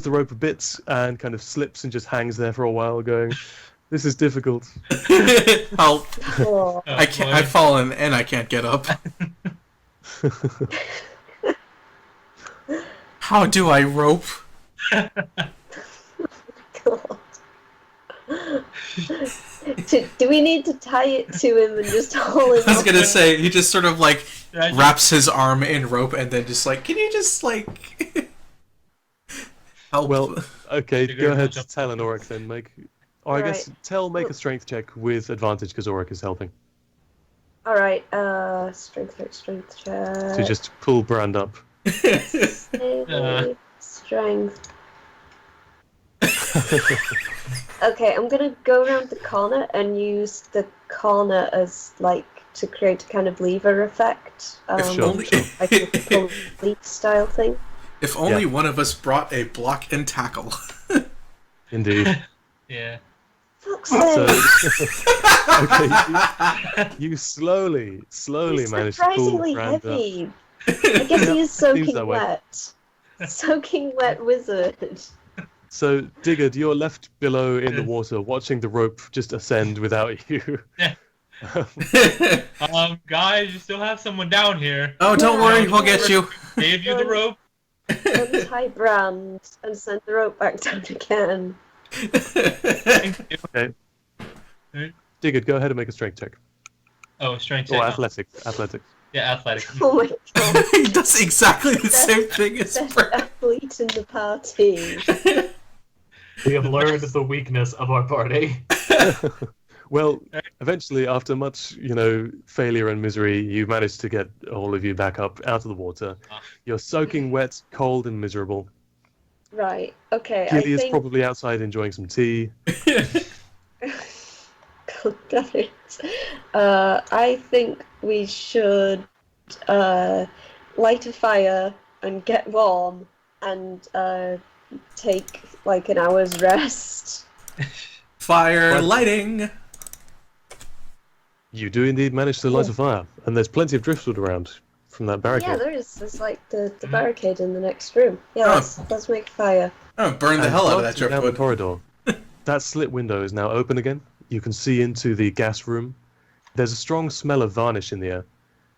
the rope a bit and kind of slips and just hangs there for a while, going, "This is difficult." Help! Oh, I can't. I've fallen and I can't get up. How do I rope? God. Do we need to tie it to him and just haul him I was up? gonna say he just sort of like I wraps his arm in rope and then just like, can you just like help? Well, okay, You're go gonna ahead, jump- Tell and Auric then make. Or I guess Tell make a strength check with advantage because Auric is helping. Alright, strength check. To just pull Brand up. Save, strength. Okay, I'm gonna go around the corner and use the corner as like to create a kind of lever effect. If Sure, only, sure. Like a police style thing. if only one of us brought a block and tackle. Indeed. Yeah. Fuck's So, sake! okay, you slowly He's manage to pull surprisingly Brand up. heavy. I guess he is Seems soaking that way. wet. Soaking wet wizard. So, Digard, you're left below in the water, watching the rope just ascend without you. Guys, you still have someone down here. Oh, don't worry, we'll get you. Gave you the rope. Untie Brand and send the rope back down again. Okay. Alright. Digard, go ahead and make a strength check. Oh, strength Or check. athletics. Athletics. Yeah, athletic. Oh my god. He does exactly the same thing as Best Brad. athlete in the party. We have learned the weakness of our party. Well, eventually, after much, failure and misery, you manage to get all of you back up out of the water. You're soaking wet, cold, and miserable. Right, okay, Gilly I is think... probably outside enjoying some tea. God damn it. I think we should light a fire and get warm and take like an hour's rest. Fire What? lighting. You do indeed manage to light a fire, and there's plenty of driftwood around from that Yeah, barricade. there is. There's like the barricade in the next room. Yeah, Oh. let's make a fire. Oh, burn the And hell out of that glancing down the driftwood. corridor. That slit window is now open again. You can see into the gas room. There's a strong smell of varnish in the air,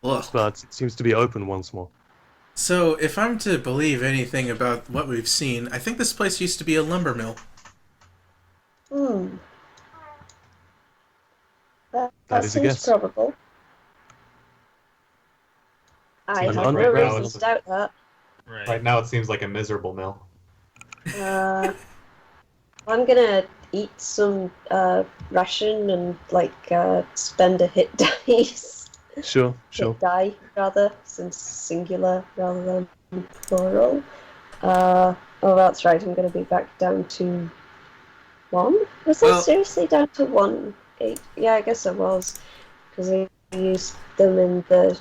Ugh. but it seems to be open once more. So, if I'm to believe anything about what we've seen, I think this place used to be a lumber mill. That is a seems guess. probable. I An have no underground- reason to doubt that. Right. Right now it seems like a miserable mill. I'm gonna eat some ration and like spend a hit dice. Sure. Hit die rather, since singular rather than plural. Oh, that's right. I'm gonna be back down to 1. Was Well- that seriously down to 1? 8? Yeah, I guess it was, because I used them in the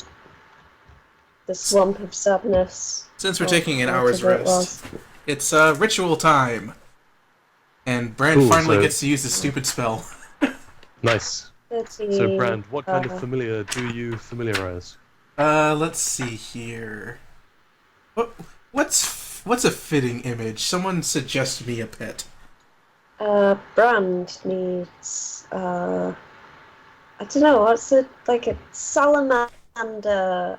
swamp of sadness. Since we're Or taking an hour's whatever it rest, was. it's ritual time. And Brand Cool, finally so- gets to use the stupid spell. Nice. 13, So, Brand, what kind of uh, familiar do you familiarize? Let's see here. What's a fitting image? Someone suggest me a pet. Brand needs, I don't know, what's it, like a salamander.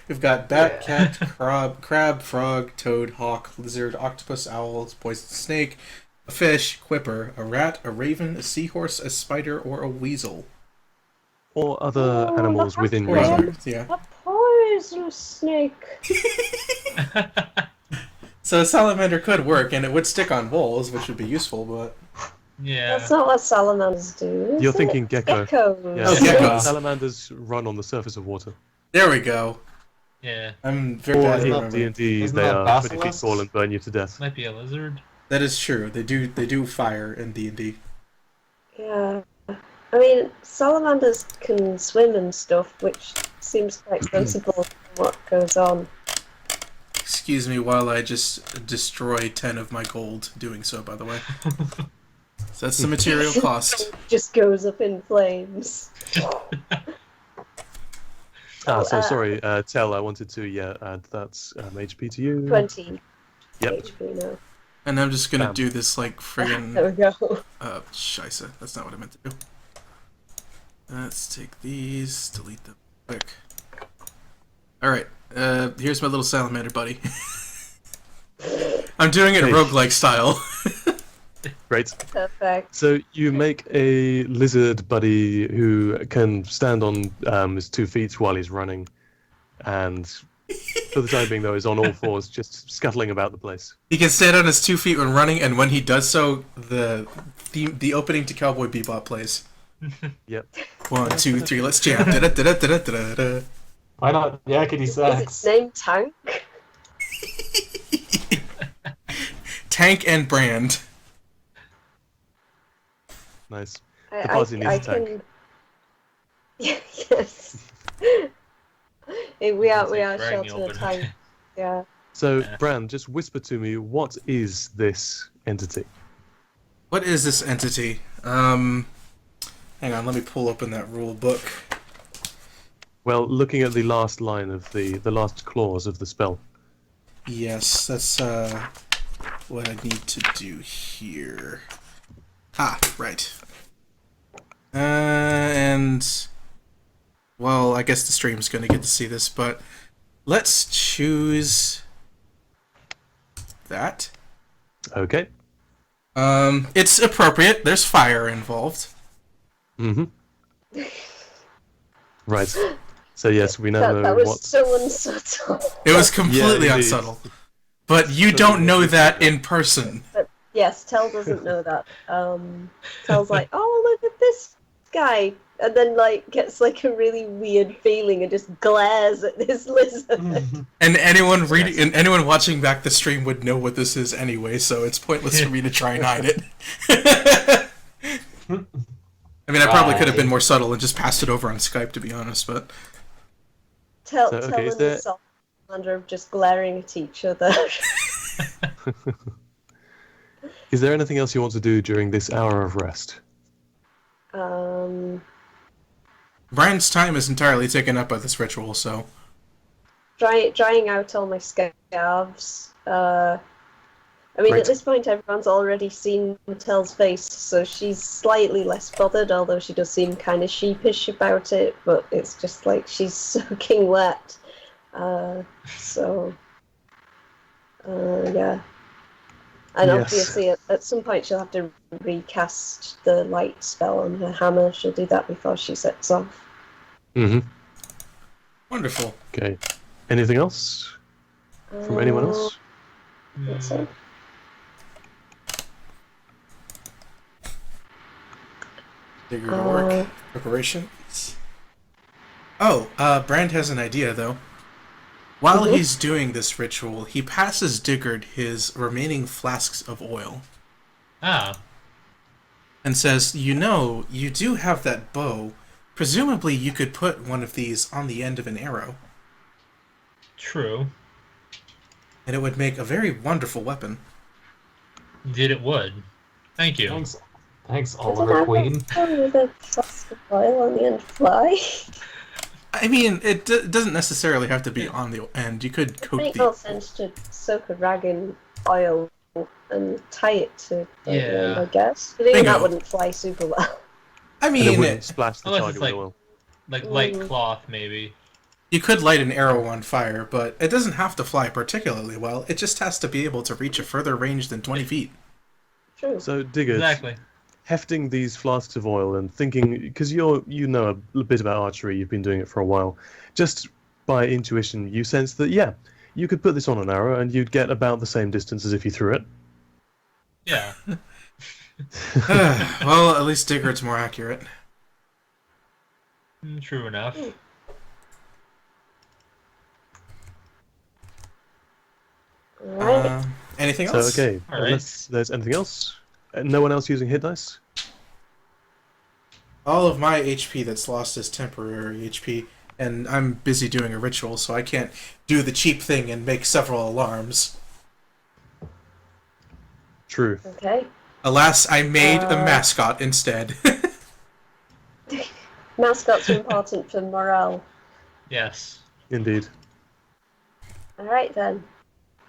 We've got bat, cat, crab, frog, toad, hawk, lizard, octopus, owl, poison snake, a fish, quipper, a rat, a raven, a seahorse, a spider, or a weasel. Or other animals that's within Or great. reason? other, yeah. A poison snake. So a salamander could work, and it would stick on walls, which would be useful, but... Yeah. That's not what salamanders do. is You're it? thinking gecko. Geckos. Yeah, Oh, gecko. Salamanders run on the surface of water. There we go. Yeah. I'm very Or bad at in remembering. D&D, Isn't they that are pretty basilisks? tall and burn you to death. Might be a lizard. That is true. They do fire in D&D. Yeah. I mean, salamanders can swim and stuff, which seems quite sensible from what goes on. Excuse me while I just destroy 10 of my gold doing so, by the way. So that's the material cost. Just goes up in flames. Sorry, Tell, I wanted to add that HP to you. 20 Yep. HP now. And I'm just gonna Bam. do this like friggin' There we go. scheisse. That's not what I meant to do. Let's take these, delete them quick. Alright, here's my little salamander buddy. I'm doing it Hey. roguelike style. Great. Perfect. So you make a lizard buddy who can stand on his 2 feet while he's running, and for the time being, though, is on all fours, just scuttling about the place. He can stand on his 2 feet when running, and when he does so, the opening to Cowboy Bebop plays. Yep. 1, 2, 3, let's jam. Da-da-da-da-da-da-da. Why not yakety Is sax? its name Tank? Tank and Brand. Nice. I, The party I, needs I a tank. can. Yes. We are Dragging sheltering a open. tank. Yeah. So, Yeah. Bran, just whisper to me, what is this entity? What is this entity? Hang on, let me pull open that rule book. Well, looking at the last line of the last clause of the spell. Yes, that's what I need to do here. Ha, right. And well, I guess the stream's gonna get to see this, but let's choose that. Okay. It's appropriate. There's fire involved. Mm-hmm. Right. So yes, we now That know was what. so unsubtle. It was completely Yeah, indeed. unsubtle. But you don't know that in person. Yes, Tell doesn't know that. Tell's like, oh, look at this guy. And then, like, gets, like, a really weird feeling and just glares at this lizard. And anyone reading and anyone watching back the stream would know what this is anyway, so it's pointless for me to try and hide it. I mean, I probably could have been more subtle and just passed it over on Skype, to be honest, but Tell, So, okay, Tell is and there- the salamander just glaring at each other. Is there anything else you want to do during this hour of rest? Brian's time is entirely taken up by this ritual, so Drying out all my scarves. I mean, Right. at this point, everyone's already seen Tell's face, so she's slightly less bothered, although she does seem kind of sheepish about it, but it's just like she's soaking wet. Yeah. And Yes. obviously, at some point, she'll have to recast the light spell on her hammer. She'll do that before she sets off. Mm-hmm. wonderful. Okay. Anything else from anyone else? That's it. Digger to work. Preparations. Oh, Brand has an idea, though. While Mhm. he's doing this ritual, he passes Diggard his remaining flasks of oil Ah, and says, "You know, you do have that bow. Presumably you could put one of these on the end of an arrow, true. and it would make a very wonderful weapon." Did it would. Thank you. Thanks, Oliver Queen. With a flask of oil on the end fly. I mean, it doesn't necessarily have to be on the end. You could It coat makes the... more sense to soak a rag in oil and tie it to the end, Yeah. I guess. But even Bingo. that wouldn't fly super well. I And it mean, wouldn't splash the Unless target it's with like- oil. Like light cloth, maybe. you could light an arrow on fire, but it doesn't have to fly particularly well. It just has to be able to reach a further range than 20 feet. True. So, Diggers, Exactly. hefting these flasks of oil and thinking, because you know a bit about archery, you've been doing it for a while, just by intuition, you sense that, yeah, you could put this on an arrow and you'd get about the same distance as if you threw it. Yeah. Well, at least Diggard's more accurate. True enough. Alright. Anything So, else? okay, All right. unless there's anything else. No one else using hit dice? All of my HP that's lost is temporary HP, and I'm busy doing a ritual, so I can't do the cheap thing and make several alarms. True. Okay. Alas, I made a mascot instead. Mascots are important for morale. Yes. Indeed. Alright then.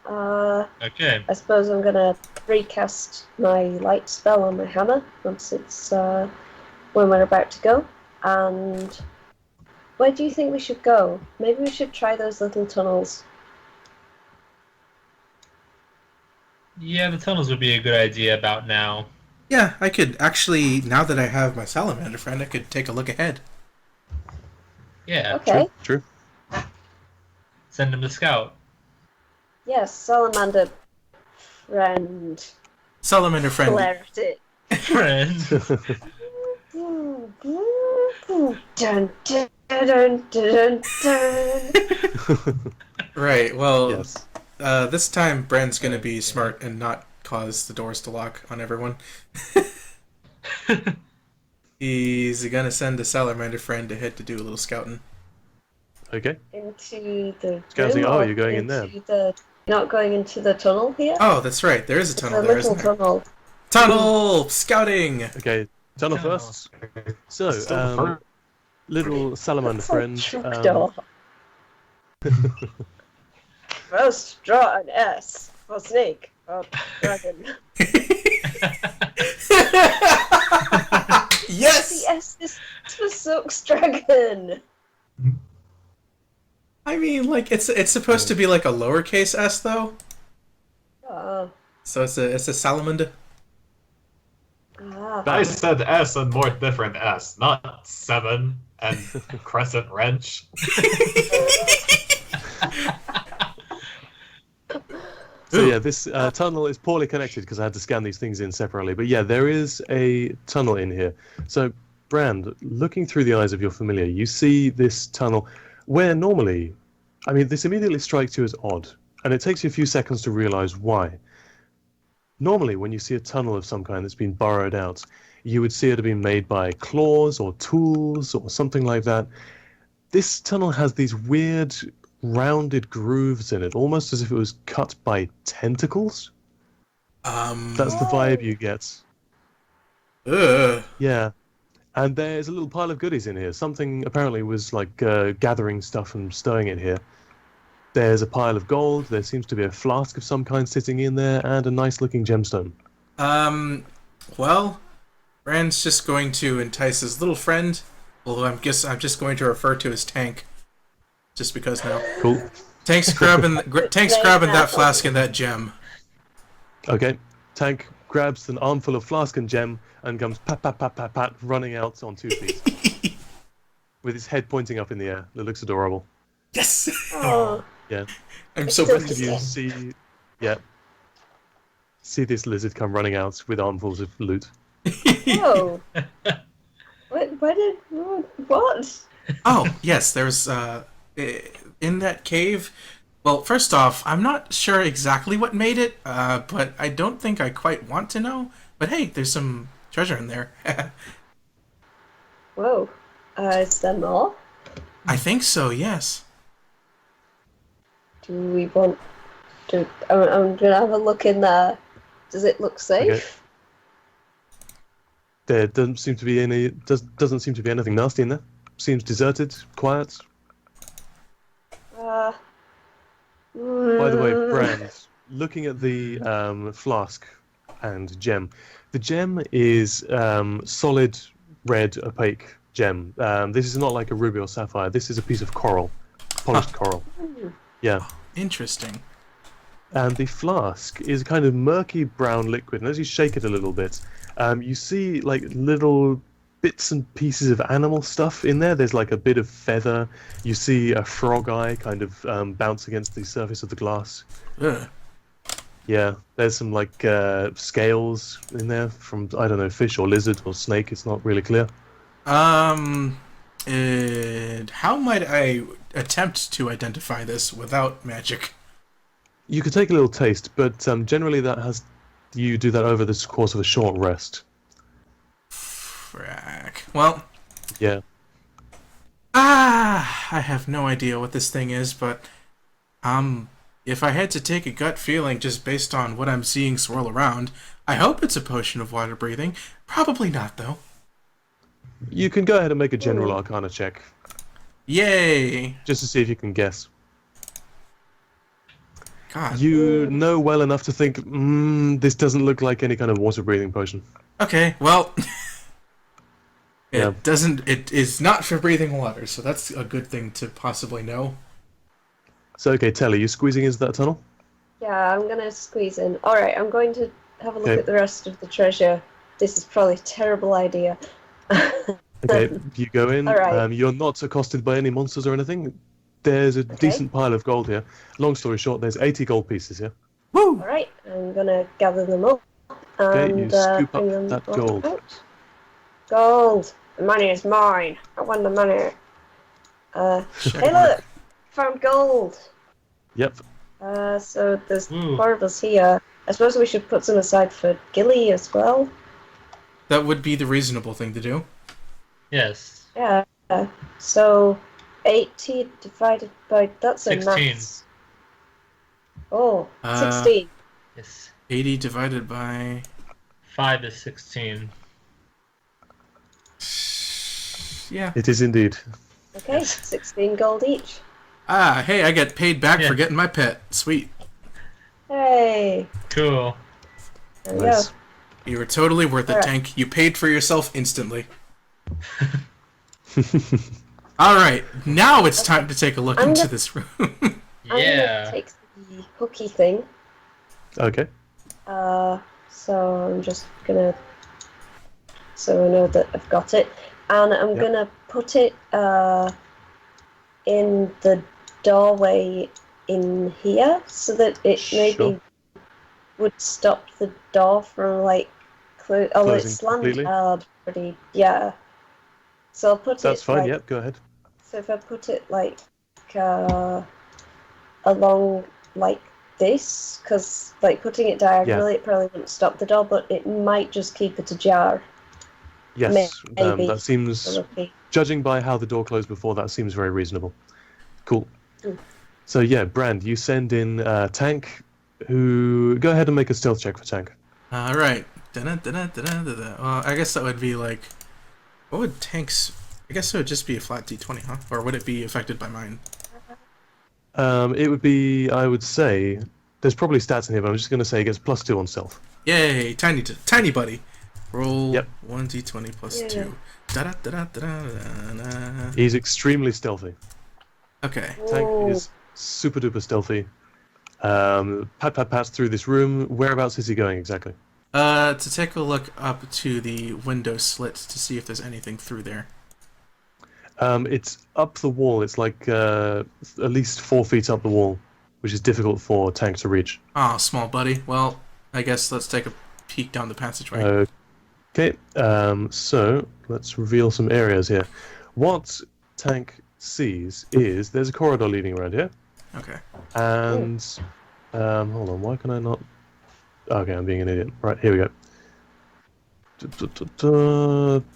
Okay. I suppose I'm gonna recast my light spell on my hammer once it's when we're about to go. And where do you think we should go? Maybe we should try those little tunnels. Yeah, the tunnels would be a good idea about now. Yeah, I could actually, now that I have my salamander friend, I could take a look ahead. Yeah, Okay. True. send him to scout. Yes, salamander friend. Salamander friend. Glare at it. Friend. Dun, dun, dun, dun, dun. Right, well, Yes. this time Bren's gonna be smart and not cause the doors to lock on everyone. He's gonna send a salamander friend ahead to do a little scouting. Okay. Into the Scouting, room oh, or you're going in there. into the not going into the tunnel here? Oh, that's right, there is a It's tunnel a there, little isn't there? tunnel. Tunnel! Scouting! Okay. Tunnel Tunnel. first. So, Still the first. little salamander It's like friend. trapdoor. First, draw an S for snake or dragon. Yes! The S is for Silk's dragon. I mean, like, it's supposed to be like a lowercase s, though. So it's a salamander. I said S and more different S, not 7 and crescent wrench. So yeah, this tunnel is poorly connected because I had to scan these things in separately. But yeah, there is a tunnel in here. So, Brand, looking through the eyes of your familiar, you see this tunnel where normally, I mean, this immediately strikes you as odd. And it takes you a few seconds to realize why. Normally, when you see a tunnel of some kind that's been burrowed out, you would see it have been made by claws or tools or something like that. This tunnel has these weird rounded grooves in it, almost as if it was cut by tentacles. That's the vibe you get. Ugh. Yeah. And there's a little pile of goodies in here. Something apparently was like gathering stuff and stowing it here. There's a pile of gold, there seems to be a flask of some kind sitting in there, and a nice looking gemstone. Well, Rand's just going to entice his little friend, although I'm just going to refer to as Tank, just because now. Cool. Tank's grabbing that flask and that gem. Okay. Tank grabs an armful of flask and gem and comes pat pat pat pat pat running out on 2 feet. With his head pointing up in the air. It looks adorable. Yes! Oh, Yeah. I'm so The Rest of you proud. see this lizard come running out with armfuls of loot. whoa. What? Oh, yes, there's, in that cave. Well, first off, I'm not sure exactly what made it, but I don't think I quite want to know. But hey, there's some treasure in there. Whoa. Is there more? I think so, yes. Do we want to... I'm gonna have a look in there. Does it look safe? Okay. There doesn't seem to be anything nasty in there. Seems deserted, quiet. Uh, By the way, Brand, looking at the flask and gem, the gem is solid red opaque gem. This is not like a ruby or sapphire. This is a piece of coral, polished coral. Yeah. Interesting. And the flask is a kind of murky brown liquid, and as you shake it a little bit, you see like little bits and pieces of animal stuff in there. There's like a bit of feather. You see a frog eye kind of bounce against the surface of the glass. Ugh. Yeah, there's some like scales in there from, I don't know, fish or lizard or snake. It's not really clear. How might I attempt to identify this without magic? You could take a little taste, but generally you do that over the course of a short rest. Frack. Well, Yeah. I have no idea what this thing is, but if I had to take a gut feeling just based on what I'm seeing swirl around, I hope it's a potion of water breathing. Probably not, though. You can go ahead and make a general arcana check, Yay! just to see if you can guess. God. You know well enough to think, this doesn't look like any kind of water-breathing potion. Okay, well, Yeah. it is not for breathing water, so that's a good thing to possibly know. So, okay, Telly, you squeezing into that tunnel? Yeah, I'm gonna squeeze in. Alright, I'm going to have a look Okay. at the rest of the treasure. This is probably a terrible idea. Okay, you go in. Alright. You're not accosted by any monsters or anything. There's a decent pile of gold here. Long story short, there's 80 gold pieces here. Woo! Alright, I'm gonna gather them up Okay, and you scoop bring up them that all gold. out. Gold! The money is mine. I won the money. Hey look! Found gold! Yep. So there's Ooh. 4 of us here. I suppose we should put some aside for Gilly as well. That would be the reasonable thing to do. Yes. Yeah. So 80 divided by that's a 16. maths. Oh, Uh, 16. Yes. 80 divided by... 5 is 16. Yeah. It is indeed. Okay, 16 gold each. Ah, hey, I get paid back Yeah. for getting my pet. Sweet. Hey, Cool. there we Nice. go. You were totally worth it, Alright. Tank. You paid for yourself instantly. Alright, now it's time to take a look I'm into gonna- this room. I'm gonna Yeah. take the hooky thing. Okay. So I'm just gonna, so I know that I've got it, and I'm Yep. gonna put it in the doorway in here, so that it maybe Sure. would stop the door from like although Closing it's slanted completely? pretty, yeah. So I'll put That's it fine, like, yep, go ahead. so if I put it like along like this, because like putting it diagonally, it probably wouldn't stop the door, but it might just keep it ajar. Yes, Maybe. that seems, Okay. judging by how the door closed before, that seems very reasonable. Cool. Mm. So yeah, Brand, you send in Tank, who... Go ahead and make a stealth check for Tank. Alright. Well, I guess that would be like... What would Tank's... I guess it would just be a flat d20, huh? Or would it be affected by mine? It would be, I would say... There's probably stats in here, but I'm just going to say he gets +2 on stealth. Yay! Tiny buddy. Roll Yep. 1d20 plus Yeah. 2. Da-da-da-da-da-da-da. He's extremely stealthy. Okay. Tank Ooh. is super duper stealthy. Pat through this room. Whereabouts is he going exactly? To take a look up to the window slit to see if there's anything through there. It's up the wall. It's like at least 4 feet up the wall, which is difficult for Tank to reach. Ah, small buddy. Well, I guess let's take a peek down the passageway. Okay, so let's reveal some areas here. What Tank sees is there's a corridor leading around here, Okay. and hold on, why can I not? Okay, I'm being an idiot. Right, here we go.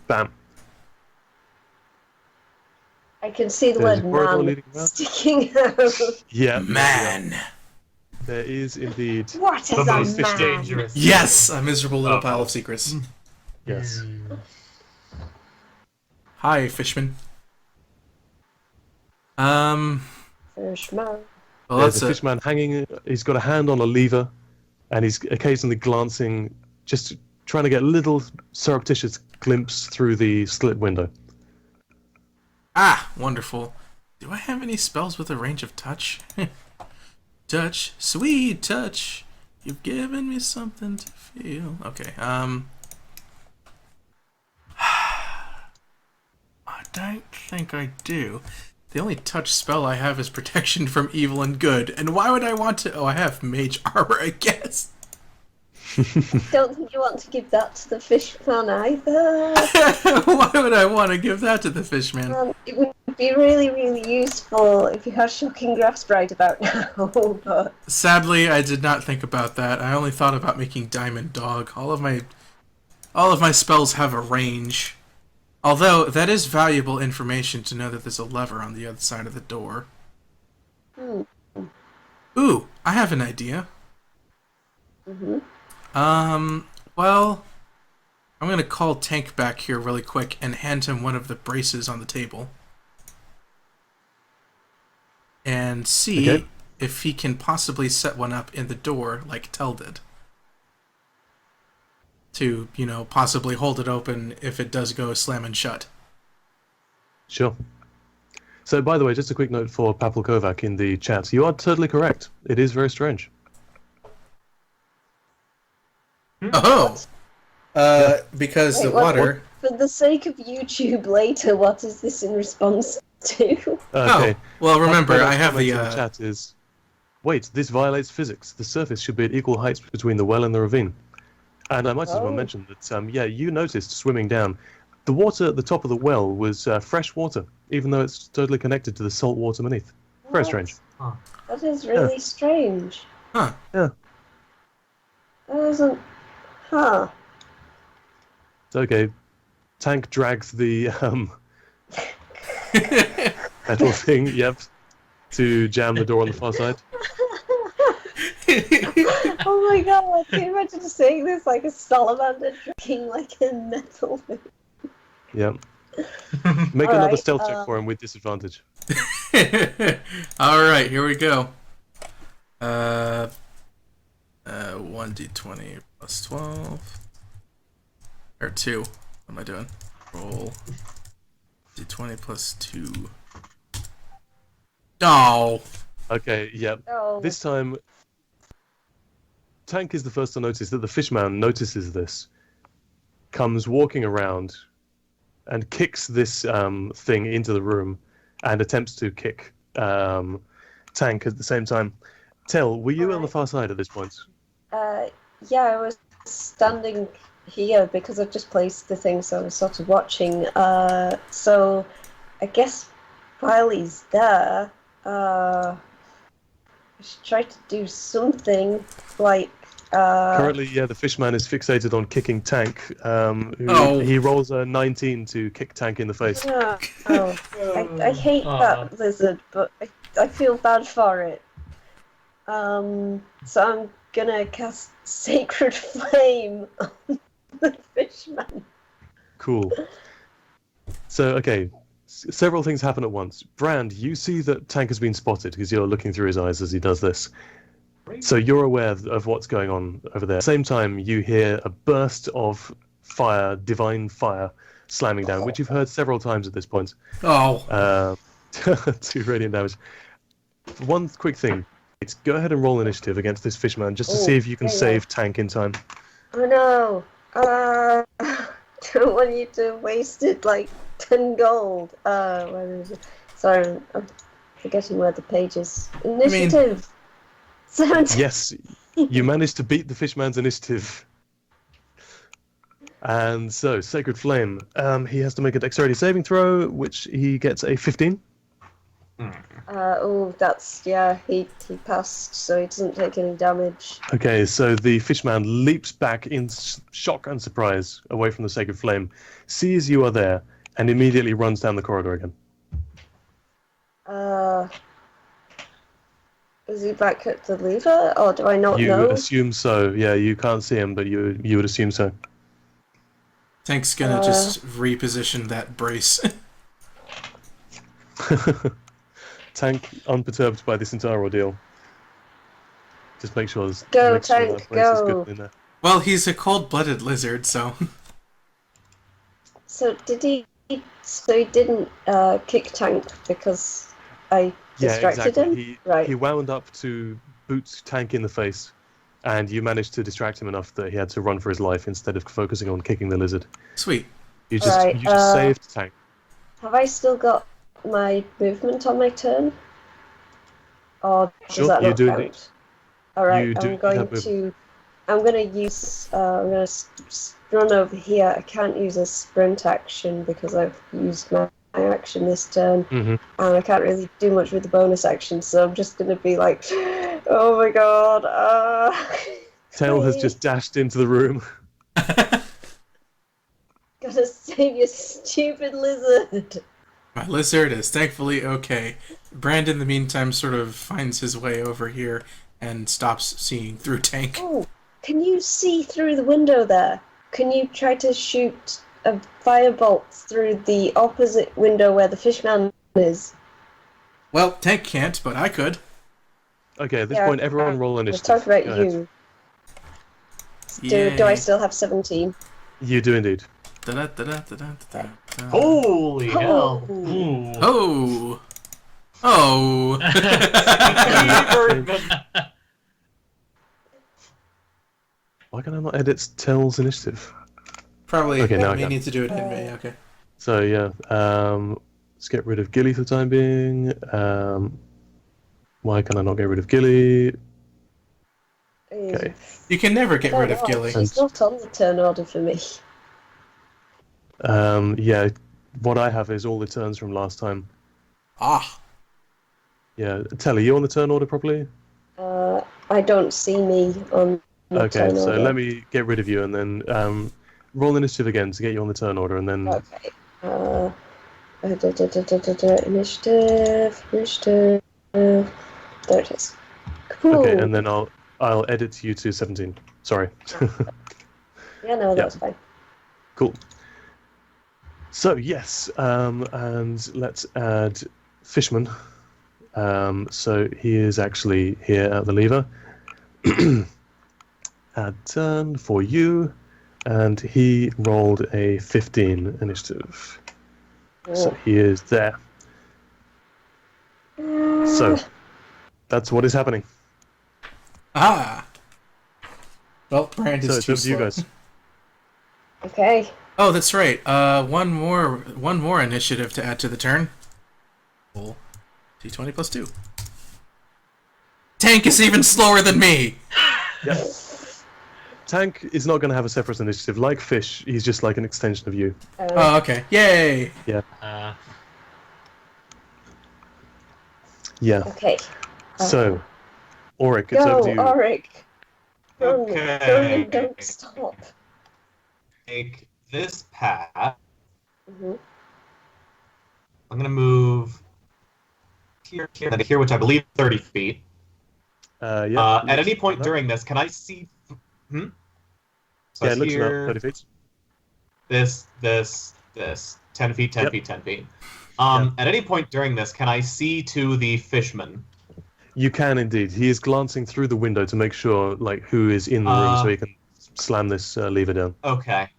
Bam. I can see the There's a word corridor man leading around. sticking out. Yeah, Man! there is indeed. What is The a most man? dangerous. Yes! A miserable little Oh. pile of secrets. Yes. Hi, fishman. Fishman. Well, There's that's a a... fishman hanging. He's got a hand on a lever, and he's occasionally glancing, just trying to get a little surreptitious glimpse through the slit window. Ah, wonderful. Do I have any spells with a range of touch? Touch, sweet touch. You've given me something to feel. Okay, I don't think I do. The only touch spell I have is protection from evil and good. And why would I want to... Oh, I have mage armor, I guess. Don't think you want to give that to the fishman either. Why would I want to give that to the fishman? It would be really, really useful if you have shocking grasp right about now. But Sadly, I did not think about that. I only thought about making Diamond Dog. All of my spells have a range. Although, that is valuable information to know that there's a lever on the other side of the door. Ooh, I have an idea. Well, I'm gonna call Tank back here really quick and hand him one of the braces on the table. And see Okay. if he can possibly set one up in the door like Tell did. To, possibly hold it open if it does go slamming shut. Sure. So, by the way, just a quick note for Papel Kovac in the chat. You are totally correct. It is very strange. Oh! Because Wait, the water... For the sake of YouTube later, what is this in response to? Okay. Well, remember, Papel I have comment the... in the chat is, wait, this violates physics. The surface should be at equal heights between the well and the ravine. And I might as well mention that, you noticed swimming down. The water at the top of the well was fresh water, even though it's totally connected to the salt water beneath. Very strange. That is really strange. Huh. Yeah. That isn't... Huh. It's okay. Tank drags the metal thing, to jam the door on the far side. Oh my god, can you imagine saying this like a salamander drinking like a metal thing? Yep. Make another stealth check for him with disadvantage. Alright, here we go. 1d20 plus 12. Or 2. What am I doing? Roll. d20 plus 2. Oh! Okay, yep. Oh. This time, Tank is the first to notice that the fishman notices this, comes walking around, and kicks this thing into the room, and attempts to kick Tank at the same time. Tell, were you on the far side at this point? Yeah, I was standing here because I've just placed the thing, so I was sort of watching. So I guess while he's there, I should try to do something like... Currently, the fishman is fixated on kicking Tank. He rolls a 19 to kick Tank in the face. I hate that lizard, but I feel bad for it. So I'm gonna cast Sacred Flame on the fishman. Cool. So, okay, several things happen at once. Brand, you see that Tank has been spotted because you're looking through his eyes as he does this. So you're aware of what's going on over there. At the same time, you hear a burst of fire, divine fire, slamming down, which you've heard several times at this point. 2 radiant damage. One quick thing. Go ahead and roll initiative against this fishman just to see if you can save Tank in time. Oh no! Don't want you to waste it like 10 gold. Where is it? Sorry, I'm forgetting where the page is. Initiative! 17. Yes, you managed to beat the fishman's initiative. And so, Sacred Flame. He has to make a dexterity saving throw, which he gets a 15. He passed, so he doesn't take any damage. Okay, so the fishman leaps back in shock and surprise away from the Sacred Flame, sees you are there, and immediately runs down the corridor again. Is he back at the lever, or do I not know? You assume so. Yeah, you can't see him, but you would assume so. Tank's gonna just reposition that brace. Tank, unperturbed by this entire ordeal. Just make sure there's Go, make sure Tank, that brace is go. good in there. Well, he's a cold-blooded lizard, so... So he didn't kick Tank because I distracted him? He wound up to boot Tank in the face, and you managed to distract him enough that he had to run for his life instead of focusing on kicking the lizard. Sweet. You just saved Tank. Have I still got my movement on my turn? Or does that not count? Alright, I'm going to use I'm gonna run over here. I can't use a sprint action because I've used my action this turn, and I can't really do much with the bonus action, so I'm just gonna be like, oh my god, Tail has just dashed into the room. Gotta save your stupid lizard. My lizard is thankfully okay. Brand, in the meantime, sort of finds his way over here and stops seeing through Tank. Oh, can you see through the window there? Can you try to shoot a firebolt through the opposite window where the fishman is? Well, Tank can't, but I could. Okay, at this point, everyone roll initiative. Let's talk about you. Do I still have 17? You do indeed. Holy hell! Oh! Oh! Why can I not edit Tell's initiative? Probably. Okay, now I may can. need to do it in May. Okay. So yeah, let's get rid of Gilly for the time being. Why can I not get rid of Gilly? Okay. You can never get rid of Gilly. She's not on the turn order for me. Yeah, what I have is all the turns from last time. Ah. Yeah, Tell, are you on the turn order properly? I don't see me on the turn order. Okay, so let me get rid of you and then roll initiative again to get you on the turn order and then... Okay. Initiative. There it is. Cool. Okay, and then I'll edit you to 17. Sorry. Yeah, no, that's fine. Cool. So yes, and let's add Fishman. So he is actually here at the lever. Add turn for you, and he rolled a 15 initiative. So he is there. So that's what is happening. Ah. Well, Brand is so too it's up to you slow. guys. Okay. Oh, that's right. One more initiative to add to the turn. Roll D20 plus 2. Tank is even slower than me. Yeah. Tank is not going to have a separate initiative. Like Fish, he's just like an extension of you. Oh, okay. Yay. Yeah. Okay. So, Auric, it's over to you. Go, Auric. Run, Okay. don't stop. Take this path. Mm-hmm. I'm gonna move here, then here, which I believe is 30 feet. Yeah. At any point during this, can I see? So yeah, it looks here, about 30 feet. this, 10 feet, 10 Yep. feet, 10 feet. At any point during this, can I see to the fishman? You can indeed. He is glancing through the window to make sure, like, who is in the room, so he can slam this lever down. Okay.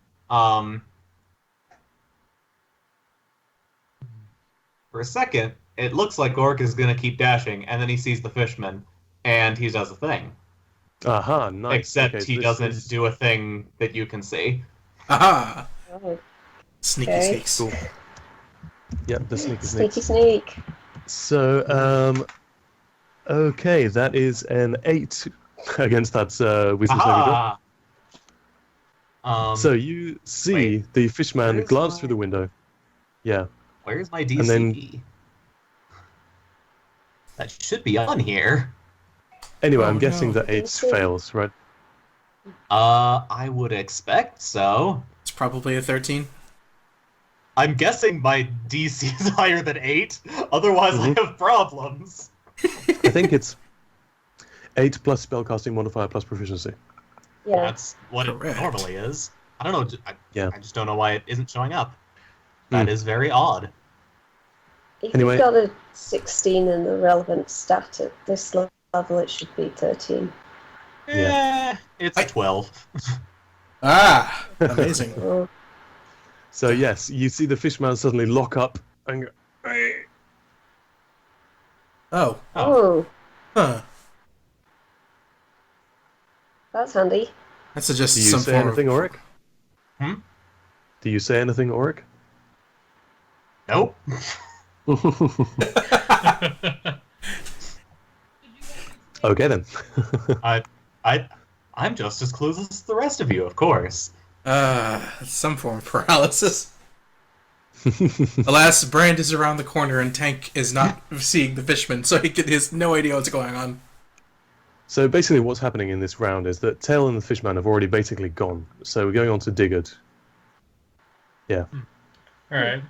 For a second, it looks like Gork is gonna keep dashing, and then he sees the fishman, and he does a thing. Aha, nice. Except Okay, he doesn't do a thing that you can see. Aha. Oh, Sneaky Okay. sneaks. Cool. Yep, the sneaky sneaky sneak. sneak. So, okay, that is an 8 against that wisdom saving throw. Aha! So you see wait. the fishman Where's glance my- through the window. Yeah. Where's my DC? And then- That should be on here. Anyway, Oh, I'm guessing no. that 8 fails, right? I would expect so. It's probably a 13. I'm guessing my DC is higher than 8. Otherwise, I have problems. I think it's 8 plus spellcasting modifier plus proficiency. Yeah. That's what Correct. it normally is. I don't know. Yeah. I just don't know why it isn't showing up. That is very odd. If Anyway. you've got a 16 in the relevant stat at this level, it should be 13. Yeah. It's 12. Ah, amazing. Oh, So yes, you see the fishman suddenly lock up and go, "Hey." Oh. oh, Huh. that's handy. That's just Do you some say form anything, of... Auric? Do you say anything, Auric? Nope. Okay then. I'm just as clueless as the rest of you, of course. some form of paralysis. Alas, Brand is around the corner and Tank is not seeing the fishman, so he has no idea what's going on. So basically what's happening in this round is that Tail and the fishman have already basically gone. So we're going on to Diggard. Yeah. Alright.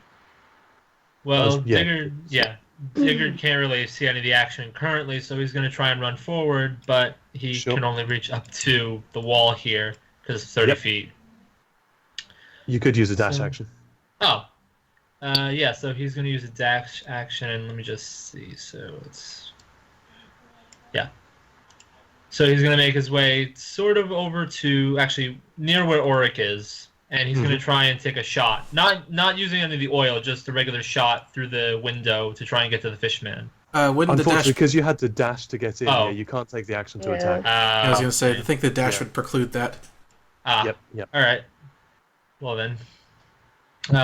Well, yeah. Diggard can't really see any of the action currently, so he's going to try and run forward, but he Sure. can only reach up to the wall here, because it's 30 feet. You could use a dash So- action. Oh. Yeah, so he's going to use a dash action, and let me just see, so it's... Yeah. So he's going to make his way sort of over to, actually, near where Auric is, and he's going to try and take a shot. Not using any of the oil, just a regular shot through the window to try and get to the fishman. Unfortunately, because you had to dash to get in, you can't take the action to attack. I was going to say, I think the dash would preclude that. Yep. All right. Well then,